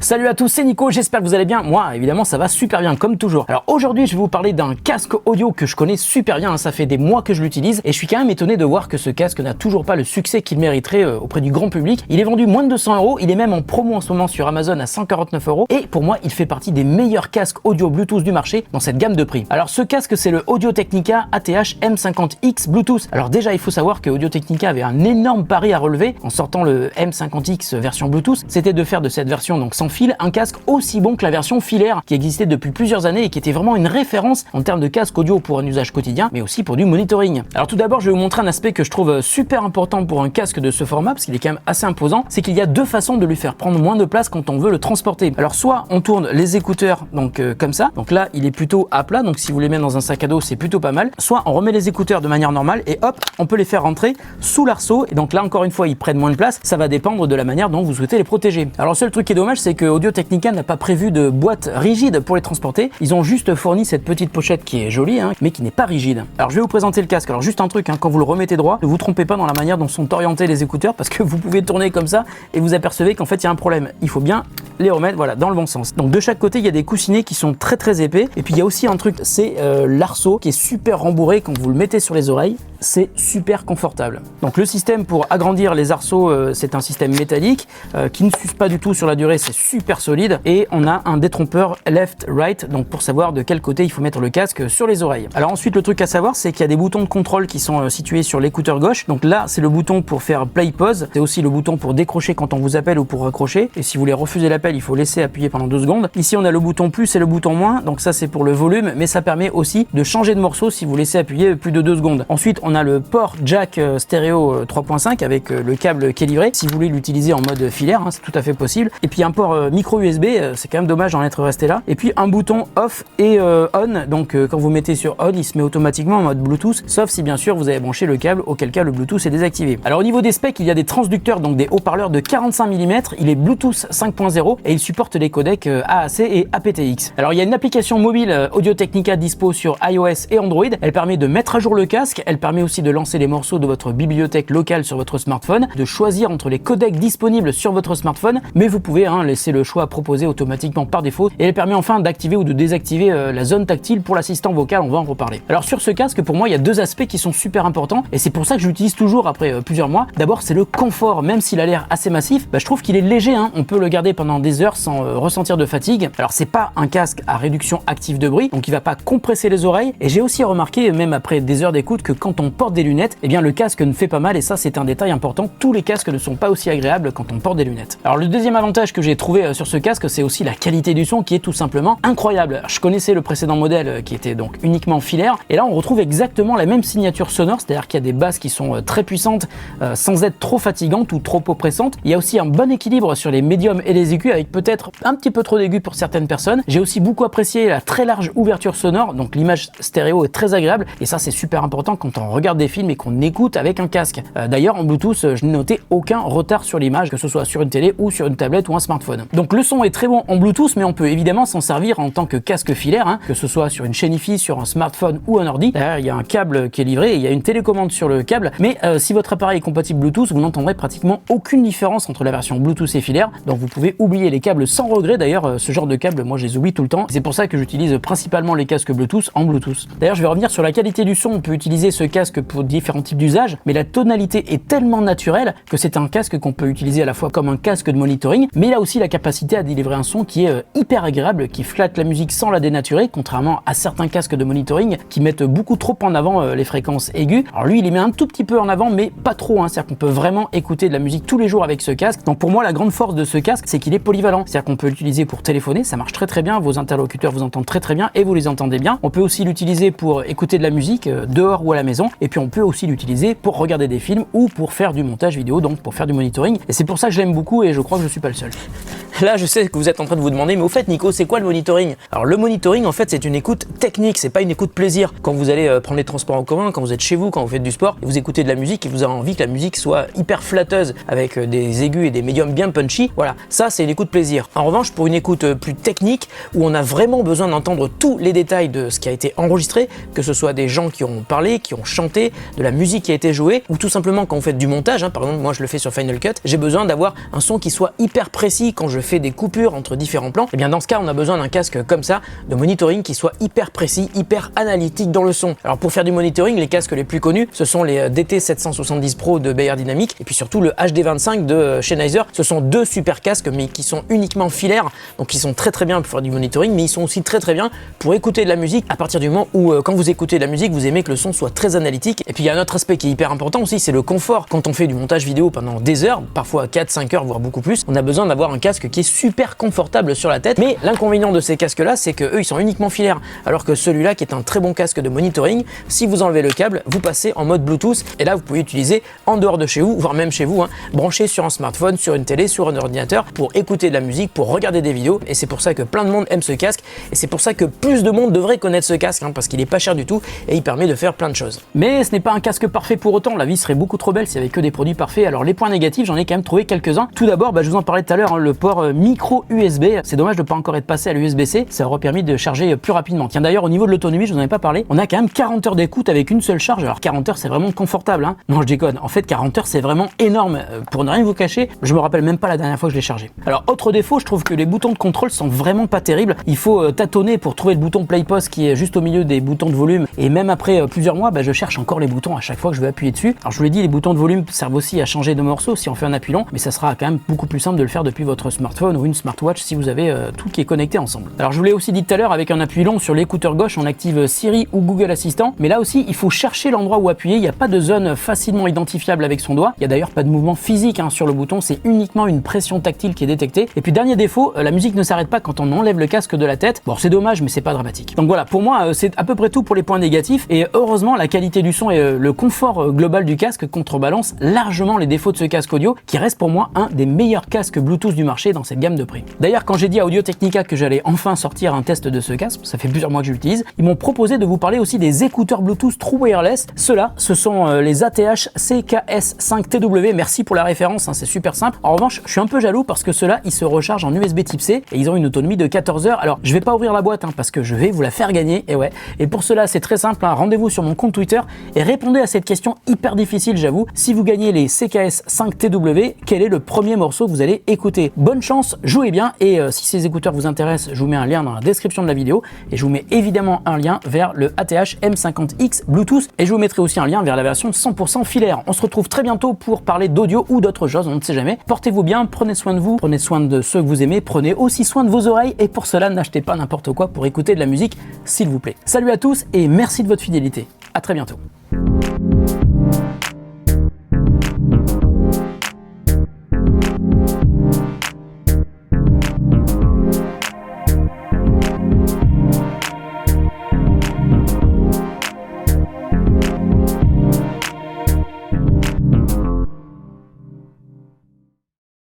Salut à tous, c'est Nico, j'espère que vous allez bien. Moi, évidemment, ça va super bien, comme toujours. Alors aujourd'hui, je vais vous parler d'un casque audio que je connais super bien, ça fait des mois que je l'utilise, et je suis quand même étonné de voir que ce casque n'a toujours pas le succès qu'il mériterait auprès du grand public. Il est vendu moins de 200 €, il est même en promo en ce moment sur Amazon à 149 €, et pour moi, il fait partie des meilleurs casques audio Bluetooth du marché dans cette gamme de prix. Alors ce casque, c'est le Audio-Technica ATH M50X Bluetooth. Alors déjà, il faut savoir que Audio-Technica avait un énorme pari à relever en sortant le M50X version Bluetooth, c'était de faire de cette version donc sans fil un casque aussi bon que la version filaire qui existait depuis plusieurs années et qui était vraiment une référence en termes de casque audio pour un usage quotidien, mais aussi pour du monitoring. Alors tout d'abord, je vais vous montrer un aspect que je trouve super important pour un casque de ce format, parce qu'il est quand même assez imposant, c'est qu'il y a deux façons de lui faire prendre moins de place quand on veut le transporter. Alors soit on tourne les écouteurs donc comme ça, donc là il est plutôt à plat, donc si vous les mettez dans un sac à dos c'est plutôt pas mal, soit on remet les écouteurs de manière normale et hop, on peut les faire rentrer sous l'arceau, et donc là encore une fois ils prennent moins de place, ça va dépendre de la manière dont vous souhaitez les protéger. Alors le seul truc qui est dommage, c'est que Audio-Technica n'a pas prévu de boîte rigide pour les transporter, ils ont juste fourni cette petite pochette qui est jolie mais qui n'est pas rigide. Alors je vais vous présenter le casque. Alors juste un truc, quand vous le remettez droit, ne vous trompez pas dans la manière dont sont orientés les écouteurs, parce que vous pouvez tourner comme ça et vous apercevez qu'en fait il y a un problème, il faut bien les remettre voilà dans le bon sens. Donc de chaque côté il y a des coussinets qui sont très épais, et puis il y a aussi un truc, c'est l'arceau qui est super rembourré. Quand vous le mettez sur les oreilles, c'est super confortable. Donc le système pour agrandir les arceaux, c'est un système métallique qui ne s'use pas du tout sur la durée, c'est super solide, et on a un détrompeur left-right, donc pour savoir de quel côté il faut mettre le casque sur les oreilles. Alors ensuite, le truc à savoir, c'est qu'il y a des boutons de contrôle qui sont situés sur l'écouteur gauche. Donc là, c'est le bouton pour faire play pause, c'est aussi le bouton pour décrocher quand on vous appelle ou pour raccrocher, et si vous voulez refuser l'appel, il faut laisser appuyer pendant 2 secondes. Ici on a le bouton plus et le bouton moins, donc ça c'est pour le volume, mais ça permet aussi de changer de morceau si vous laissez appuyer plus de 2 secondes. Ensuite on a le port jack stéréo 3.5 avec le câble qui est livré, si vous voulez l'utiliser en mode filaire, c'est tout à fait possible. Et puis un port micro USB, c'est quand même dommage d'en être resté là. Et puis un bouton off et on, donc quand vous mettez sur on, il se met automatiquement en mode Bluetooth, sauf si bien sûr vous avez branché le câble, auquel cas le Bluetooth est désactivé. Alors au niveau des specs, il y a des transducteurs, donc des haut-parleurs de 45 mm, il est Bluetooth 5.0 et il supporte les codecs AAC et aptX. Alors il y a une application mobile Audio-Technica dispo sur iOS et Android, elle permet de mettre à jour le casque, elle permet aussi de lancer les morceaux de votre bibliothèque locale sur votre smartphone, de choisir entre les codecs disponibles sur votre smartphone, mais vous pouvez laisser le choix proposé automatiquement par défaut, et elle permet enfin d'activer ou de désactiver la zone tactile pour l'assistant vocal, on va en reparler. Alors sur ce casque, pour moi il y a deux aspects qui sont super importants, et c'est pour ça que je l'utilise toujours après plusieurs mois. D'abord c'est le confort, même s'il a l'air assez massif, je trouve qu'il est léger, on peut le garder pendant des heures sans ressentir de fatigue. Alors c'est pas un casque à réduction active de bruit, donc il va pas compresser les oreilles, et j'ai aussi remarqué, même après des heures d'écoute, que quand on porte des lunettes, eh bien le casque ne fait pas mal, et ça c'est un détail important, tous les casques ne sont pas aussi agréables quand on porte des lunettes. Alors le deuxième avantage que j'ai trouvé sur ce casque, c'est aussi la qualité du son qui est tout simplement incroyable. Alors, je connaissais le précédent modèle qui était donc uniquement filaire, et là on retrouve exactement la même signature sonore, c'est-à-dire qu'il y a des basses qui sont très puissantes sans être trop fatigantes ou trop oppressantes. Il y a aussi un bon équilibre sur les médiums et les aigus, avec peut-être un petit peu trop d'aigus pour certaines personnes. J'ai aussi beaucoup apprécié la très large ouverture sonore, donc l'image stéréo est très agréable, et ça c'est super important quand on regarde des films et qu'on écoute avec un casque. D'ailleurs en Bluetooth, je n'ai noté aucun retard sur l'image, que ce soit sur une télé ou sur une tablette ou un smartphone. Donc le son est très bon en Bluetooth, mais on peut évidemment s'en servir en tant que casque filaire, que ce soit sur une chaîne Hi-Fi, sur un smartphone ou un ordi. D'ailleurs il y a un câble qui est livré et il y a une télécommande sur le câble, mais si votre appareil est compatible Bluetooth, vous n'entendrez pratiquement aucune différence entre la version Bluetooth et filaire, donc vous pouvez oublier les câbles sans regret. D'ailleurs ce genre de câbles, moi je les oublie tout le temps, c'est pour ça que j'utilise principalement les casques Bluetooth en Bluetooth. D'ailleurs je vais revenir sur la qualité du son, on peut utiliser ce casque pour différents types d'usages, mais la tonalité est tellement naturelle que c'est un casque qu'on peut utiliser à la fois comme un casque de monitoring, mais il a aussi la capacité à délivrer un son qui est hyper agréable, qui flatte la musique sans la dénaturer, contrairement à certains casques de monitoring qui mettent beaucoup trop en avant les fréquences aiguës. Alors lui il les met un tout petit peu en avant, mais pas trop, c'est-à-dire qu'on peut vraiment écouter de la musique tous les jours avec ce casque. Donc pour moi la grande force de ce casque, c'est qu'il est polyvalent, c'est-à-dire qu'on peut l'utiliser pour téléphoner, ça marche très bien, vos interlocuteurs vous entendent très bien et vous les entendez bien. On peut aussi l'utiliser pour écouter de la musique dehors ou à la maison, et puis on peut aussi l'utiliser pour regarder des films ou pour faire du montage vidéo, donc pour faire du monitoring, et c'est pour ça que je l'aime beaucoup, et je crois que je suis pas le seul. Là je sais que vous êtes en train de vous demander, mais au fait Nico, c'est quoi le monitoring? Alors le monitoring en fait c'est une écoute technique, c'est pas une écoute plaisir. Quand vous allez prendre les transports en commun, quand vous êtes chez vous, quand vous faites du sport, et vous écoutez de la musique et vous avez envie que la musique soit hyper flatteuse avec des aigus et des médiums bien punchy, voilà, ça c'est une écoute plaisir. En revanche pour une écoute plus technique, où on a vraiment besoin d'entendre tous les détails de ce qui a été enregistré, que ce soit des gens qui ont parlé, qui ont chanté, de la musique qui a été jouée, ou tout simplement quand vous faites du montage, par exemple moi je le fais sur Final Cut, j'ai besoin d'avoir un son qui soit hyper précis quand je fais fait des coupures entre différents plans, et bien dans ce cas on a besoin d'un casque comme ça, de monitoring qui soit hyper précis, hyper analytique dans le son. Alors pour faire du monitoring, les casques les plus connus, ce sont les DT770 Pro de Beyerd Dynamic et puis surtout le HD25 de Sennheiser. Ce sont deux super casques mais qui sont uniquement filaires, donc ils sont très bien pour faire du monitoring, mais ils sont aussi très bien pour écouter de la musique à partir du moment où quand vous écoutez de la musique, vous aimez que le son soit très analytique. Et puis il y a un autre aspect qui est hyper important aussi, c'est le confort. Quand on fait du montage vidéo pendant des heures, parfois 4-5 heures voire beaucoup plus, on a besoin d'avoir un casque qui est super confortable sur la tête. Mais l'inconvénient de ces casques là, c'est que eux ils sont uniquement filaires, alors que celui-là qui est un très bon casque de monitoring, si vous enlevez le câble, vous passez en mode Bluetooth et là vous pouvez utiliser en dehors de chez vous, voire même chez vous, branché sur un smartphone, sur une télé, sur un ordinateur pour écouter de la musique, pour regarder des vidéos. Et c'est pour ça que plein de monde aime ce casque et c'est pour ça que plus de monde devrait connaître ce casque parce qu'il est pas cher du tout et il permet de faire plein de choses. Mais ce n'est pas un casque parfait pour autant, la vie serait beaucoup trop belle s'il n'y avait que des produits parfaits. Alors les points négatifs, j'en ai quand même trouvé quelques-uns. Tout d'abord, je vous en parlais tout à l'heure, le port micro USB, c'est dommage de pas encore être passé à l'USB-C, ça aurait permis de charger plus rapidement. Tiens d'ailleurs au niveau de l'autonomie, je vous en ai pas parlé, on a quand même 40 heures d'écoute avec une seule charge. Alors 40 heures c'est vraiment confortable, non je déconne, en fait 40 heures c'est vraiment énorme. Pour ne rien vous cacher, je me rappelle même pas la dernière fois que je l'ai chargé. Alors autre défaut, je trouve que les boutons de contrôle sont vraiment pas terribles, il faut tâtonner pour trouver le bouton play pause qui est juste au milieu des boutons de volume et même après plusieurs mois, je cherche encore les boutons à chaque fois que je vais appuyer dessus. Alors je vous l'ai dit, les boutons de volume servent aussi à changer de morceaux si on fait un appui long, mais ça sera quand même beaucoup plus simple de le faire depuis votre smartphone ou une smartwatch si vous avez tout qui est connecté ensemble. Alors je vous l'ai aussi dit tout à l'heure, avec un appui long sur l'écouteur gauche, on active Siri ou Google Assistant, mais là aussi il faut chercher l'endroit où appuyer, il n'y a pas de zone facilement identifiable avec son doigt, il n'y a d'ailleurs pas de mouvement physique sur le bouton, c'est uniquement une pression tactile qui est détectée. Et puis dernier défaut, la musique ne s'arrête pas quand on enlève le casque de la tête. Bon c'est dommage mais c'est pas dramatique. Donc voilà, pour moi c'est à peu près tout pour les points négatifs et heureusement la qualité du son et le confort global du casque contrebalance largement les défauts de ce casque audio qui reste pour moi un des meilleurs casques Bluetooth du marché dans cette gamme de prix. D'ailleurs quand j'ai dit à Audio Technica que j'allais enfin sortir un test de ce casque, ça fait plusieurs mois que je l'utilise, ils m'ont proposé de vous parler aussi des écouteurs Bluetooth True Wireless. Ceux-là, ce sont les ATH CKS5TW, merci pour la référence, c'est super simple. En revanche, je suis un peu jaloux parce que ceux-là, ils se rechargent en USB type C et ils ont une autonomie de 14 heures. Alors, je vais pas ouvrir la boîte parce que je vais vous la faire gagner, et ouais. Et pour cela, c'est très simple, rendez-vous sur mon compte Twitter et répondez à cette question hyper difficile, j'avoue. Si vous gagnez les CKS5TW, quel est le premier morceau que vous allez écouter? Bonne chance, jouez bien et si ces écouteurs vous intéressent, je vous mets un lien dans la description de la vidéo et je vous mets évidemment un lien vers le ATH M50X Bluetooth et je vous mettrai aussi un lien vers la version 100% filaire. On se retrouve très bientôt pour parler d'audio ou d'autres choses, on ne sait jamais. Portez-vous bien, prenez soin de vous, prenez soin de ceux que vous aimez, prenez aussi soin de vos oreilles et pour cela, n'achetez pas n'importe quoi pour écouter de la musique, s'il vous plaît. Salut à tous et merci de votre fidélité. À très bientôt.